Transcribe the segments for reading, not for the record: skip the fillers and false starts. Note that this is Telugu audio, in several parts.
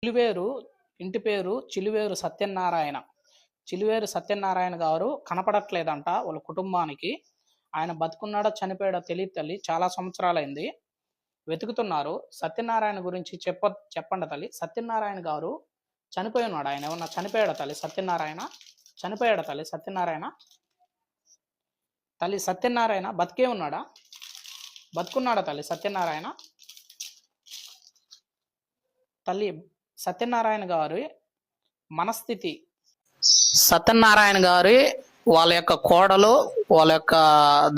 చిలువేరు ఇంటి పేరు చిలువేరు సత్యనారాయణ. చిలువేరు సత్యనారాయణ గారు కనపడట్లేదంట వాళ్ళ కుటుంబానికి. ఆయన బతుకున్నాడో చనిపోయాడో తెలియదు తల్లి. చాలా సంవత్సరాలైంది. వెతుకుతున్నారు. సత్యనారాయణ గురించి చెప్పండి తల్లి. సత్యనారాయణ గారు చనిపోయి ఉన్నాడు. ఆయన ఏమన్నా చనిపోయాడా తల్లి? సత్యనారాయణ చనిపోయాడా తల్లి? సత్యనారాయణ తల్లి సత్యనారాయణ బతికే ఉన్నాడా? బతుకున్నాడా తల్లి సత్యనారాయణ? తల్లి సత్యనారాయణ గారి మనస్థితి, సత్యనారాయణ గారి వాళ్ళ యొక్క కోడలు, వాళ్ళ యొక్క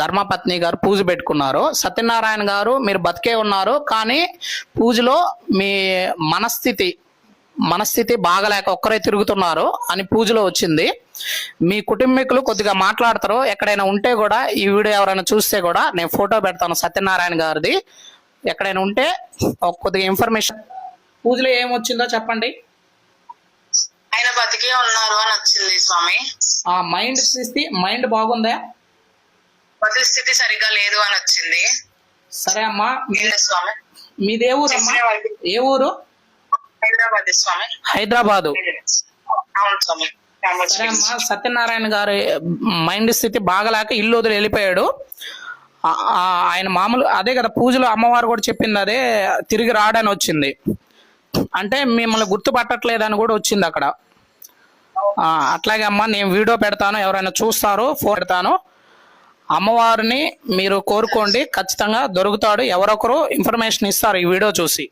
ధర్మపత్ని గారు పూజ పెట్టుకున్నారు. సత్యనారాయణ గారు మీరు బతికే ఉన్నారు, కానీ పూజలో మీ మనస్థితి బాగలేక ఒక్కరే తిరుగుతున్నారు అని పూజలో వచ్చింది. మీ కుటుంబీకులు కొద్దిగా మాట్లాడతారు. ఎక్కడైనా ఉంటే కూడా ఈ వీడియో ఎవరైనా చూస్తే కూడా నేను ఫోటో పెడతాను సత్యనారాయణ గారిది. ఎక్కడైనా ఉంటే కొద్దిగా ఇన్ఫర్మేషన్. పూజలో ఏమొచ్చిందో చెప్పండి. ఆయన బతికే ఉన్నారు అని వచ్చింది స్వామి. ఆ మైండ్ బాగుందా? పరిస్థితి సరిగ్గా లేదు అని వచ్చింది. సరే అమ్మా. స్వామి మీదే ఊరు అమ్మా? ఏ ఊరు? హైదరాబాద్ స్వామి. హైదరాబాదు. అవును స్వామి. సరే అమ్మా. సత్యనారాయణ గారి మైండ్ స్థితి బాగలేక ఇల్లు వదిలి వెళ్ళిపోయాడు. ఆయన మామూలు అదే కదా పూజలో అమ్మవారు కూడా చెప్పింది, అదే తిరిగి రాడని వచ్చింది. అంటే మిమ్మల్ని గుర్తుపట్టట్లేదని కూడా వచ్చింది అక్కడ. అట్లాగే అమ్మ నేను వీడియో పెడతాను, ఎవరైనా చూస్తారు ఫోన్ పెడతాను. అమ్మవారిని మీరు కోరుకోండి, ఖచ్చితంగా దొరుకుతాడు. ఎవరొకరు ఇన్ఫర్మేషన్ ఇస్తారు ఈ వీడియో చూసి.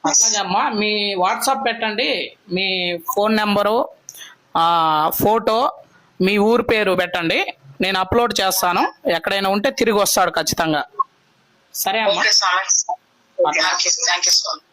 అట్లాగే అమ్మ మీ వాట్సాప్ పెట్టండి, మీ ఫోన్ నెంబరు, ఫోటో, మీ ఊరు పేరు పెట్టండి. నేను అప్లోడ్ చేస్తాను. ఎక్కడైనా ఉంటే తిరిగి వస్తాడు ఖచ్చితంగా. సరే అమ్మా. Thank you so much.